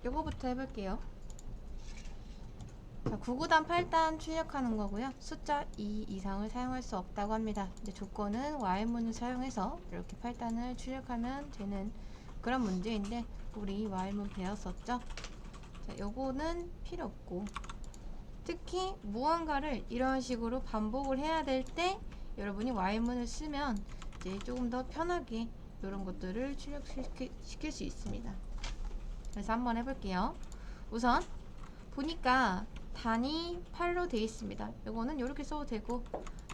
요거부터 해볼게요. 자, 9구단 8단 출력하는 거고요. 숫자 2 이상을 사용할 수 없다고 합니다. 이제 조건은 while문을 사용해서 이렇게 8단을 출력하면 되는 그런 문제인데 우리 while문 배웠었죠? 자, 요거는 필요 없고, 특히 무언가를 이런 식으로 반복을 해야 될 때 여러분이 while문을 쓰면 이제 조금 더 편하게 이런 것들을 출력시킬 수 있습니다. 그래서 한번 해볼게요. 우선 보니까 단이 8로 되어 있습니다. 요거는 이렇게 써도 되고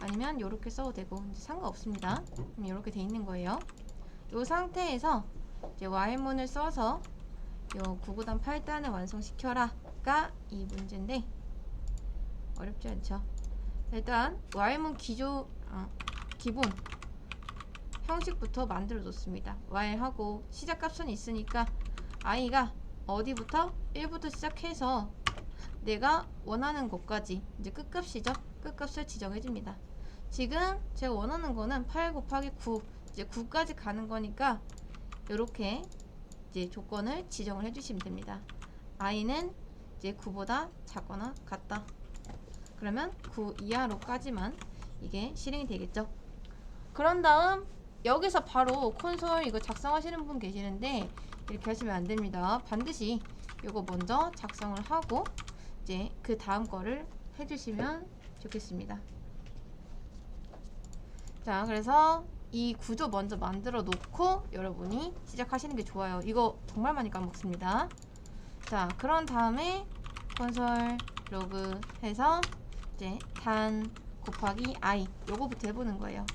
아니면 이렇게 써도 되고 이제 상관없습니다. 이렇게 되어 있는 거예요. 이 상태에서 이제 while문을 써서 요 9구단 8단을 완성시켜라가 이 문제인데 어렵지 않죠? 일단 while문 기본 형식부터 만들어 뒀습니다. while하고 시작값은 있으니까 i가 어디부터 1부터 시작해서 내가 원하는 것까지 이제 끝값이죠. 끝값을 지정해 줍니다. 지금 제가 원하는 거는 8 곱하기 9 이제 9까지 가는 거니까 이렇게 이제 조건을 지정을 해 주시면 됩니다. i는 이제 9보다 작거나 같다. 그러면 9 이하로까지만 이게 실행이 되겠죠. 그런 다음 여기서 바로 콘솔 이거 작성하시는 분 계시는데 이렇게 하시면 안 됩니다. 반드시 이거 먼저 작성을 하고 이제 그 다음 거를 해주시면 좋겠습니다. 자, 그래서 이 구조 먼저 만들어 놓고 여러분이 시작하시는 게 좋아요. 이거 정말 많이 까먹습니다. 자, 그런 다음에 콘솔 로그 해서 이제 단 곱하기 i 요거부터 해보는 거예요.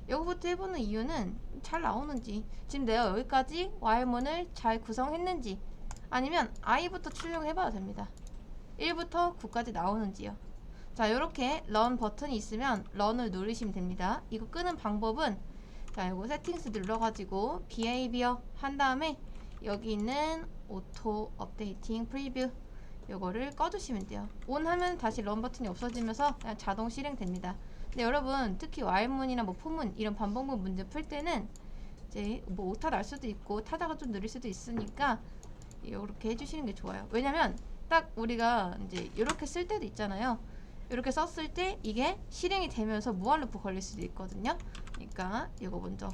요거부터 해보는 이유는 잘 나오는지, 지금 내가 여기까지 while문을 잘 구성했는지, 아니면 i부터 출력을 해봐도 됩니다. 1부터 9까지 나오는지요. 자, 요렇게 run 버튼이 있으면 run을 누르시면 됩니다. 이거 끄는 방법은 자, 요거 세팅스 눌러가지고 behavior 한 다음에 여기 있는 auto updating preview 요거를 꺼주시면 돼요. on 하면 다시 run 버튼이 없어지면서 그냥 자동 실행됩니다. 근데 여러분 특히 while문이나 뭐 for문 이런 반복문 문제 풀 때는 이제 뭐 오타 날 수도 있고 타다가 좀 느릴 수도 있으니까 이렇게 해주시는 게 좋아요. 왜냐면 딱 우리가 이제 이렇게 쓸 때도 있잖아요. 이렇게 썼을 때 이게 실행이 되면서 무한 루프 걸릴 수도 있거든요. 그러니까 이거 먼저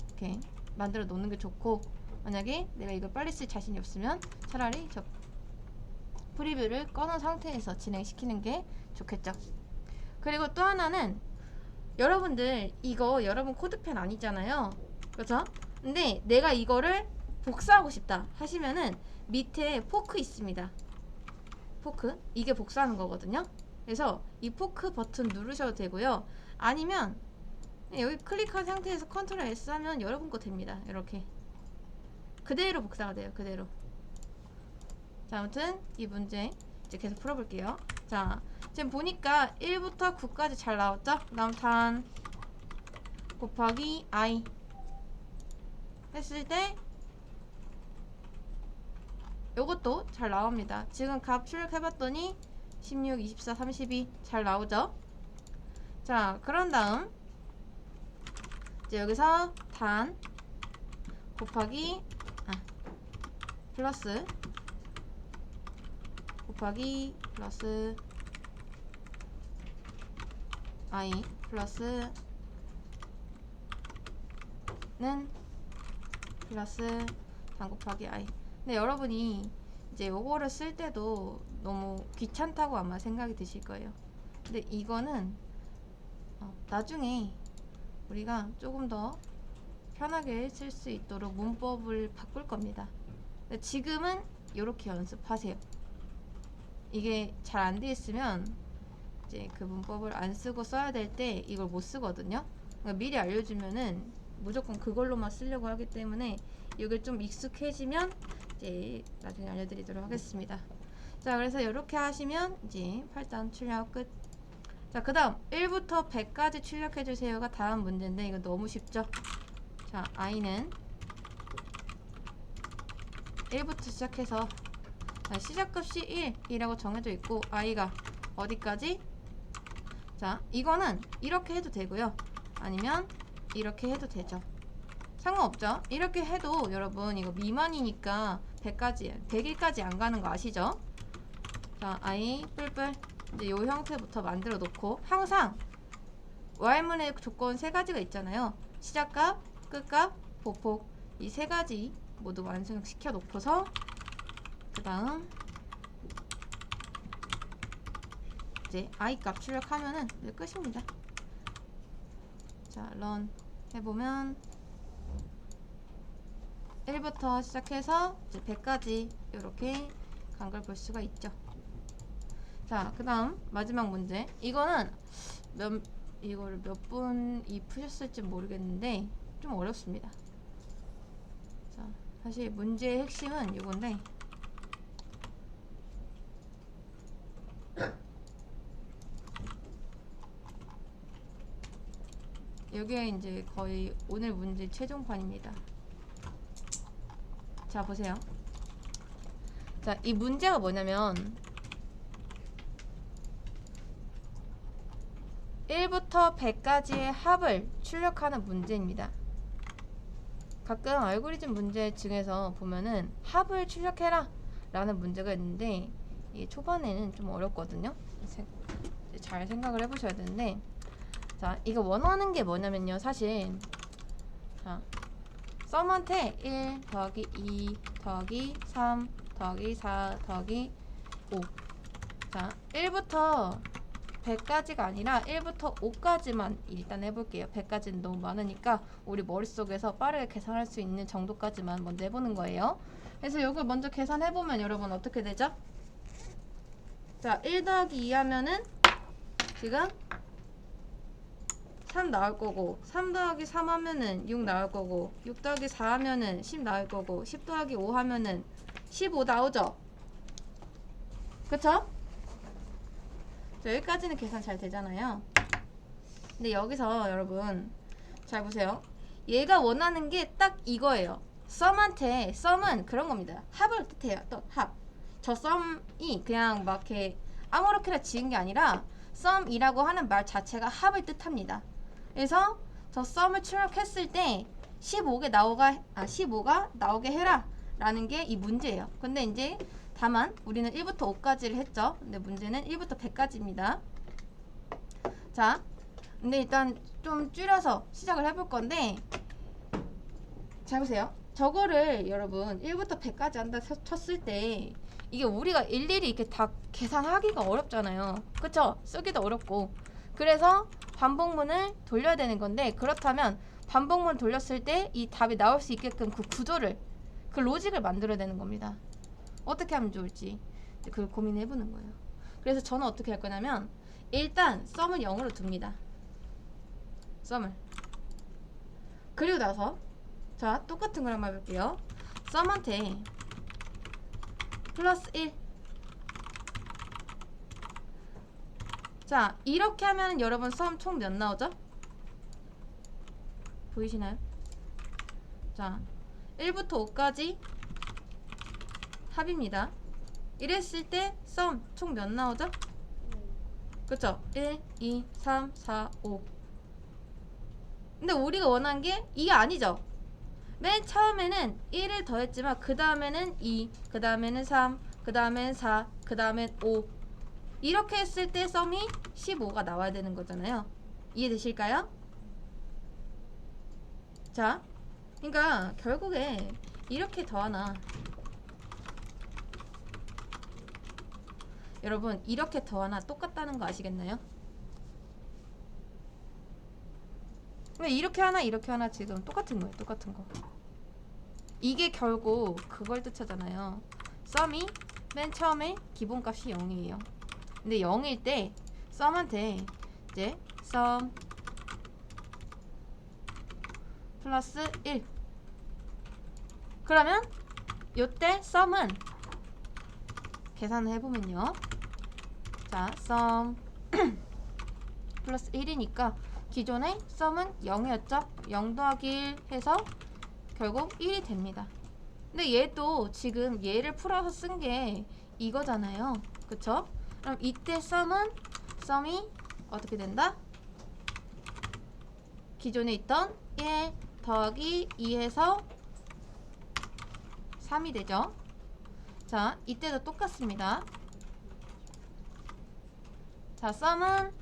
이렇게 만들어 놓는 게 좋고, 만약에 내가 이걸 빨리 쓸 자신이 없으면 차라리 저 프리뷰를 꺼놓은 상태에서 진행시키는 게 좋겠죠. 그리고 또 하나는 여러분들 이거 여러분 코드펜 아니잖아요. 그렇죠? 근데 내가 이거를 복사하고 싶다 하시면은 밑에 포크 있습니다. 포크, 이게 복사하는 거거든요. 그래서 이 포크 버튼 누르셔도 되고요. 아니면 여기 클릭한 상태에서 컨트롤 S 하면 여러분 거 됩니다. 이렇게 그대로 복사가 돼요. 그대로. 자, 아무튼 이 문제 이제 계속 풀어볼게요. 자, 지금 보니까 1부터 9까지 잘 나왔죠? 그다음 단 곱하기 i 했을 때 요것도 잘 나옵니다. 지금 값 출력해봤더니 16, 24, 32 잘 나오죠? 자, 그런 다음 이제 여기서 단 곱하기 플러스 곱하기 플러스 i 플러스는 플러스 단 곱하기 i. 근데 여러분이 이제 요거를 쓸 때도 너무 귀찮다고 아마 생각이 드실 거예요. 근데 이거는 나중에 우리가 조금 더 편하게 쓸 수 있도록 문법을 바꿀 겁니다. 근데 지금은 이렇게 연습하세요. 이게 잘 안 돼 있으면 이제 그 문법을 안 쓰고 써야 될 때 이걸 못 쓰거든요. 그러니까 미리 알려주면은 무조건 그걸로만 쓰려고 하기 때문에 이게 좀 익숙해지면 이제 나중에 알려드리도록 하겠습니다. 자, 그래서 이렇게 하시면 이제 8단 출력 끝. 자, 그 다음 1부터 100까지 출력해주세요가 다음 문제인데 이거 너무 쉽죠? 자, i는 1부터 시작해서 시작값이 1이라고 정해져 있고 i가 어디까지? 자, 이거는 이렇게 해도 되고요. 아니면 이렇게 해도 되죠. 상관없죠? 이렇게 해도 여러분 이거 미만이니까 100일까지 안 가는 거 아시죠? 자, i 뿔뿔 이제 요 형태부터 만들어 놓고 항상 Y문의 조건 세 가지가 있잖아요. 시작값, 끝값, 보폭 이 세 가지 모두 완성시켜 놓고서 그 다음 이제 i 값 출력하면은 이제 끝입니다. 자, 런 해보면 1부터 시작해서 이제 100까지 이렇게 간 걸 볼 수가 있죠. 자, 그 다음 마지막 문제. 이거는 이거를 몇 분이 푸셨을지 모르겠는데 좀 어렵습니다. 자, 사실 문제의 핵심은 이건데 여기에 이제 거의 오늘 문제 최종판입니다. 자, 보세요. 자, 이 문제가 뭐냐면 1부터 100까지의 합을 출력하는 문제입니다. 가끔 알고리즘 문제 중에서 보면은 합을 출력해라 라는 문제가 있는데 이 초반에는 좀 어렵거든요. 잘 생각을 해보셔야 되는데 자, 이거 원하는 게 뭐냐면요. 사실 자, 썸한테 1 더하기 2 더하기 3 더하기 4 더하기 5 자, 1부터 100까지가 아니라 1부터 5까지만 일단 해볼게요. 100까지는 너무 많으니까 우리 머릿속에서 빠르게 계산할 수 있는 정도까지만 먼저 해보는 거예요. 그래서 이걸 먼저 계산해보면 여러분 어떻게 되죠? 자, 1 더하기 2 하면은 지금 3 나올 거고 3 더하기 3 하면은 6 나올 거고 6 더하기 4 하면은 10 나올 거고 10 더하기 5 하면은 15 나오죠? 그쵸? 자, 여기까지는 계산 잘 되잖아요. 근데 여기서 여러분 잘 보세요. 얘가 원하는 게 딱 이거예요. 썸한테 썸은 그런 겁니다. 합을 뜻해요. 또 합. 저 썸이 그냥 막 이렇게 아무렇게나 지은 게 아니라 썸이라고 하는 말 자체가 합을 뜻합니다. 그래서 저 썸을 출력했을 때 15가 나오게 해라 라는 게 이 문제예요. 근데 이제 다만 우리는 1부터 5까지를 했죠. 근데 문제는 1부터 100까지입니다. 자, 근데 일단 좀 줄여서 시작을 해볼 건데 잘 보세요. 저거를 여러분 1부터 100까지 한다 쳤을 때 이게 우리가 일일이 이렇게 다 계산하기가 어렵잖아요. 그쵸? 쓰기도 어렵고. 그래서 반복문을 돌려야 되는 건데 그렇다면 반복문 돌렸을 때 이 답이 나올 수 있게끔 그 구조를 그 로직을 만들어야 되는 겁니다. 어떻게 하면 좋을지 그걸 고민해보는 거예요. 그래서 저는 어떻게 할 거냐면 일단 썸을 0으로 둡니다. 썸을. 그리고 나서 자, 똑같은 걸 한번 해볼게요. 썸한테 플러스 1 자, 이렇게 하면 여러분 썸 총 몇 나오죠? 보이시나요? 자, 1부터 5까지 합입니다. 이랬을 때 썸 총 몇 나오죠? 그쵸? 1, 2, 3, 4, 5 근데 우리가 원한 게 이게 아니죠? 맨 처음에는 1을 더했지만 그 다음에는 2, 그 다음에는 3, 그 다음엔 4, 그 다음엔 5 이렇게 했을 때 썸이 15가 나와야 되는 거잖아요. 이해되실까요? 자, 그러니까 결국에 이렇게 더하나 여러분 이렇게 더하나 똑같다는 거 아시겠나요? 왜 이렇게 하나 이렇게 하나 지금 똑같은 거예요. 똑같은 거. 이게 결국 그걸 뜻하잖아요. 썸이 맨 처음에 기본값이 0이에요. 근데 0일 때 썸한테 이제 썸 플러스 1 그러면 요때 썸은 계산을 해보면요. 자, 썸 플러스 1이니까 기존에 썸은 0이었죠? 0 더하기 1 해서 결국 1이 됩니다. 근데 얘도 지금 얘를 풀어서 쓴 게 이거잖아요. 그쵸? 그럼 이때 썸이 어떻게 된다? 기존에 있던 1 더하기 2 해서 3이 되죠? 자, 이때도 똑같습니다. 자, 썸은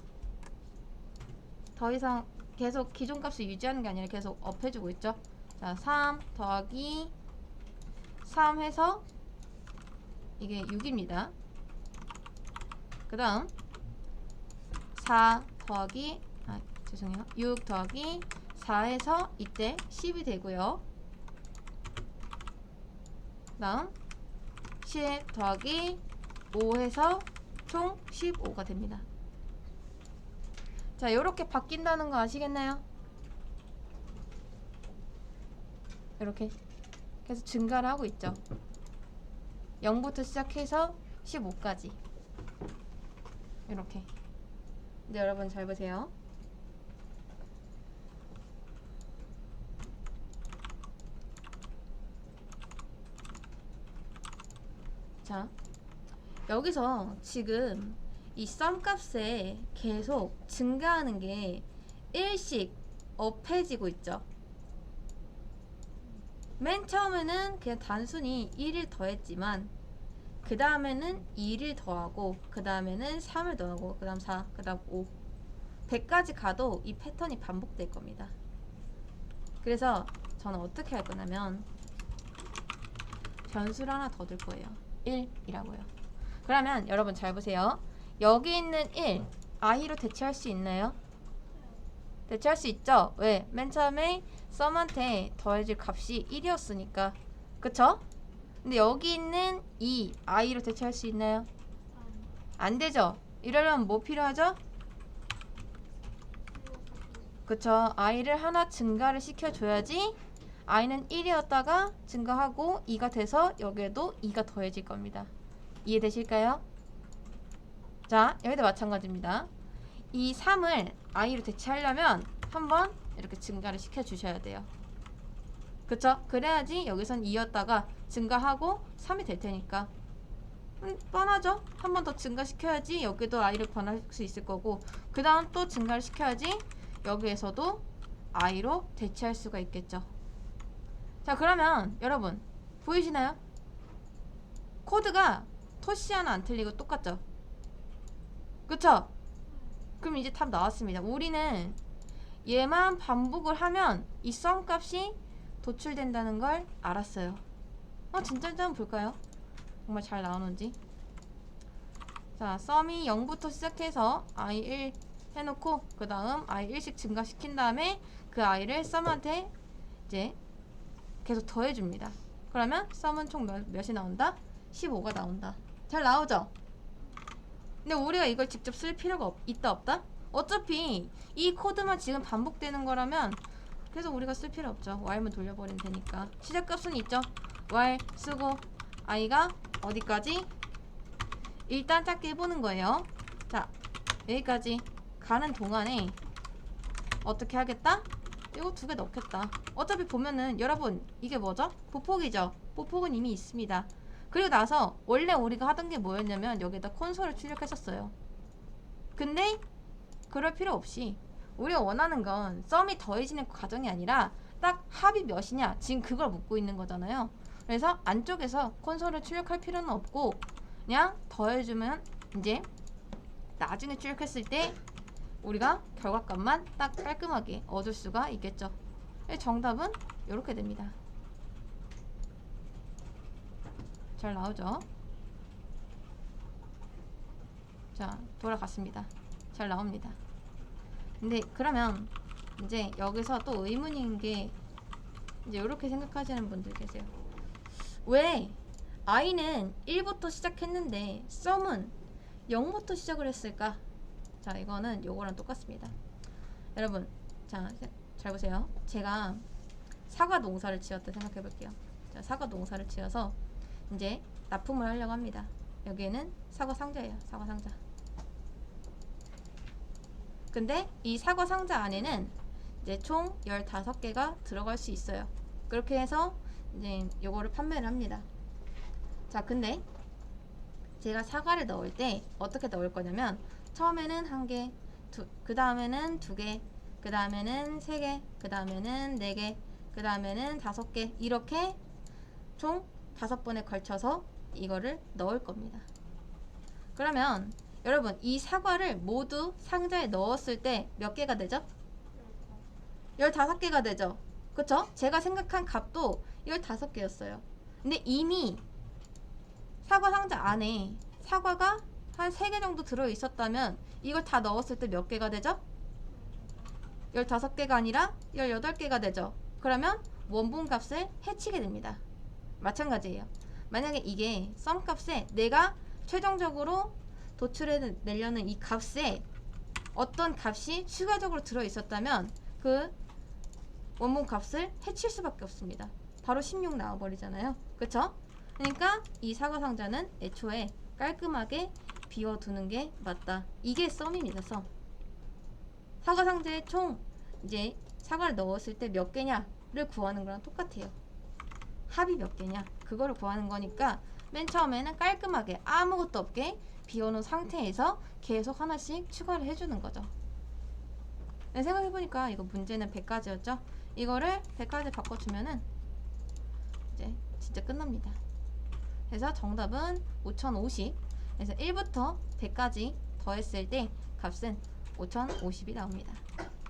더 이상 계속 기존 값을 유지하는 게 아니라 계속 업해주고 있죠. 자, 3 더하기 3 해서 이게 6입니다. 그 다음 4 더하기 죄송해요. 6 더하기 4 해서 이때 10이 되고요. 그 다음 10 더하기 5 해서 총 15가 됩니다. 자, 요렇게 바뀐다는 거 아시겠나요? 이렇게 계속 증가를 하고 있죠. 0부터 시작해서 15까지 이렇게. 근데 여러분 잘 보세요. 자, 여기서 지금 이 썸 값에 계속 증가하는 게 1씩 업해지고 있죠. 맨 처음에는 그냥 단순히 1을 더했지만 그 다음에는 2를 더하고 그 다음에는 3을 더하고 그 다음 4, 그 다음 5 100까지 가도 이 패턴이 반복될 겁니다. 그래서 저는 어떻게 할 거냐면 변수를 하나 더 둘 거예요. 1이라고요. 그러면 여러분 잘 보세요. 여기 있는 1 i로 대체할 수 있나요? 대체할 수 있죠? 왜? 맨 처음에 썸한테 더해질 값이 1이었으니까. 그쵸? 근데 여기 있는 2 i로 대체할 수 있나요? 안 되죠? 이러려면 뭐 필요하죠? 그쵸? i를 하나 증가를 시켜줘야지 i는 1이었다가 증가하고 2가 돼서 여기에도 2가 더해질 겁니다. 이해되실까요? 자, 여기도 마찬가지입니다. 이 3을 i로 대체하려면 한번 이렇게 증가를 시켜주셔야 돼요. 그쵸? 그래야지 여기선 2였다가 증가하고 3이 될 테니까. 뻔하죠? 한 번 더 증가시켜야지 여기도 i를 변할 수 있을 거고 그 다음 또 증가를 시켜야지 여기에서도 i로 대체할 수가 있겠죠. 자, 그러면 여러분 보이시나요? 코드가 토시 하나 안 틀리고 똑같죠? 그쵸? 그럼 이제 답 나왔습니다. 우리는 얘만 반복을 하면 이 썸 값이 도출된다는 걸 알았어요. 진짜 한번 볼까요? 정말 잘 나오는지. 자, 썸이 0부터 시작해서 i1 해놓고 그 다음 i1씩 증가시킨 다음에 그 i를 썸한테 이제 계속 더해줍니다. 그러면 썸은 총 몇이 나온다? 15가 나온다. 잘 나오죠? 근데 우리가 이걸 직접 쓸 필요가 있다 없다? 어차피 이 코드만 지금 반복되는 거라면 그래서 우리가 쓸 필요 없죠. while만 돌려버리면 되니까. 시작값은 있죠. while 쓰고 i가 어디까지? 일단 짧게 해보는 거예요. 자, 여기까지 가는 동안에 어떻게 하겠다? 이거 2개 넣겠다. 어차피 보면은 여러분 이게 뭐죠? 보폭이죠. 보폭은 이미 있습니다. 그리고 나서 원래 우리가 하던 게 뭐였냐면 여기다 콘솔을 출력했었어요. 근데 그럴 필요 없이 우리가 원하는 건 썸이 더해지는 과정이 아니라 딱 합이 몇이냐 지금 그걸 묻고 있는 거잖아요. 그래서 안쪽에서 콘솔을 출력할 필요는 없고 그냥 더해주면 이제 나중에 출력했을 때 우리가 결과값만 딱 깔끔하게 얻을 수가 있겠죠. 정답은 이렇게 됩니다. 잘 나오죠? 자, 돌아갔습니다. 잘 나옵니다. 근데 그러면 이제 여기서 또 의문인 게 이제 이렇게 생각하시는 분들 계세요. 왜 i는 1부터 시작했는데 썸은 0부터 시작을 했을까? 자, 이거는 요거랑 똑같습니다. 여러분, 자, 잘 보세요. 제가 사과 농사를 지었다 생각해 볼게요. 자, 사과 농사를 지어서 이제 납품을 하려고 합니다. 여기에는 사과 상자예요. 사과 상자. 근데 이 사과 상자 안에는 이제 총 15개가 들어갈 수 있어요. 그렇게 해서 이제 요거를 판매를 합니다. 자, 근데 제가 사과를 넣을 때 어떻게 넣을 거냐면 처음에는 1개, 그 다음에는 2개, 그 다음에는 3개, 그 다음에는 4개, 그 다음에는 5개 이렇게 총 5번에 걸쳐서 이거를 넣을 겁니다. 그러면 여러분 이 사과를 모두 상자에 넣었을 때 몇 개가 되죠? 15개가 되죠. 그쵸? 제가 생각한 값도 15개였어요. 근데 이미 사과 상자 안에 사과가 한 3개 정도 들어있었다면 이걸 다 넣었을 때 몇 개가 되죠? 15개가 아니라 18개가 되죠. 그러면 원본 값을 해치게 됩니다. 마찬가지예요. 만약에 이게 썸 값에 내가 최종적으로 도출해내려는 이 값에 어떤 값이 추가적으로 들어있었다면 그 원본 값을 해칠 수밖에 없습니다. 바로 16 나와버리잖아요. 그쵸? 그러니까 이 사과 상자는 애초에 깔끔하게 비워두는 게 맞다. 이게 썸입니다. 썸. 사과 상자에 총 이제 사과를 넣었을 때 몇 개냐를 구하는 거랑 똑같아요. 합이 몇 개냐 그거를 구하는 거니까 맨 처음에는 깔끔하게 아무것도 없게 비워놓은 상태에서 계속 하나씩 추가를 해주는 거죠. 네, 생각해보니까 이거 문제는 100가지였죠. 이거를 100가지 바꿔주면은 이제 진짜 끝납니다. 그래서 정답은 5050. 그래서 1부터 100까지 더했을 때 값은 5050이 나옵니다.